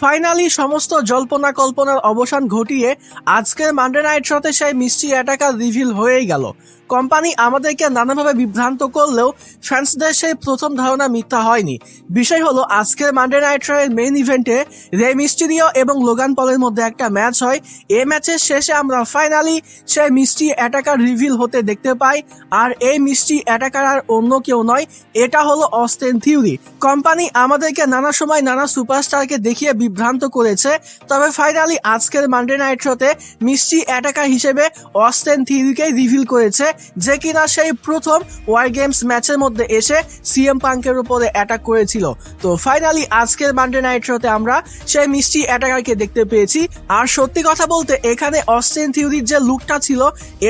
Finally সমস্ত জল্পনা কল্পনার অবসান ঘটিয়ে আজকের মানডে নাইট শোতে সেই মিস্ট্রি অ্যাটাকার রিভিল হয়েই গেল। কোম্পানি আমাদেরকে নানাভাবে বিভ্রান্ত করলেও ফ্যান্সদের সেই প্রথম ধারণা মিথ্যা হয়নি। বিষয় হলো আজকের মানডে নাইট শো এর মেইন ইভেন্টে রে মিস্টেরিও এবং লোগান পলের মধ্যে একটা ম্যাচ হয়। এই ম্যাচের শেষে আমরা ফাইনালি সেই মিস্ট্রি অ্যাটাকার রিভিল হতে দেখতে পাই। আর এই মিস্ট্রি অ্যাটাকার আর অন্য কেউ নয়, এটা হলো অস্টিন থিওরি। কোম্পানি আমাদেরকে নানা সময় নানা সুপারস্টারকে দেখিয়ে বিভ্রান্ত করেছে, তবে ফাইনালি আজকের মানডে নাইট শোতে মিস্ট্রি অ্যাটাকার হিসেবে অস্টিন থিওরিকেই রিভিল করেছে, যে কিনা সেই প্রথম ওয়ার গেমস ম্যাচের মধ্যে এসে সিএম পাঙ্কের উপরে অ্যাটাক করেছিল। তো ফাইনালি আজকের মানডে নাইট শোতে আমরা সেই মিস্ট্রি অ্যাটাকারকে দেখতে পেয়েছি। আর সত্যি কথা বলতে এখানে অস্টিন থিওরির যে লুকটা ছিল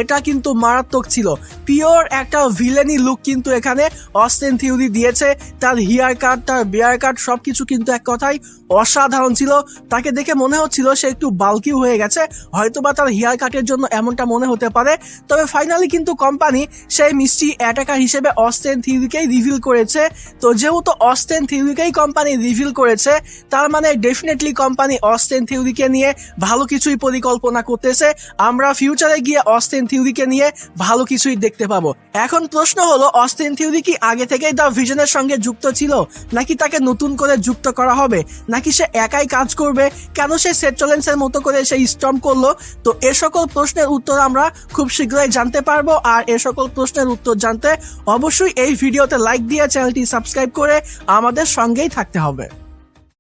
এটা কিন্তু মারাত্মক ছিল। পিওর একটা ভিলেনি লুক কিন্তু এখানে অস্টিন থিওরি দিয়েছে। তার হেয়ার কাট, তার বিয়ার কাট সবকিছু কিন্তু এক কথায় অসাধারণ ছিল। তাকে দেখে মনে হচ্ছিল সে একটু বাল্কি হয়ে গেছে, হয়তোবা তার হেয়ার কাটের জন্য এমনটা মনে হতে পারে। তবে ফাইনালি কিন্তু কোম্পানি সেই মিস্ট্রি অ্যাটাকার হিসেবে অস্টিন থিওরিকেই রিভিল করেছে। তো যেহেতু অস্টিন থিওরিকেই কোম্পানি রিভিল করেছে, তার মানে ডেফিনেটলি কোম্পানি অস্টিন থিওরিকে নিয়ে ভালো কিছুই পরিকল্পনা করতেছে। আমরা ফিউচারে গিয়ে অস্টিন থিওরিকে নিয়ে ভালো কিছুই দেখতে পাবো। এখন প্রশ্ন হলো, অস্টিন থিওরি কি আগে থেকেই দ্য ভিশনের সঙ্গে যুক্ত ছিল, নাকি তাকে নতুন করে যুক্ত করা হবে, নাকি সে একাই কাজ করবে, কেন সে সেথ রলিন্সের মতো করে সে স্টর্ম করলো? তো এ সকল প্রশ্নের উত্তর আমরা খুব শীঘ্রই জানতে পারবো। আর এ সকল প্রশ্নের উত্তর জানতে অবশ্যই এই ভিডিওতে লাইক দিয়ে চ্যানেলটি সাবস্ক্রাইব করে আমাদের সঙ্গেই থাকতে হবে।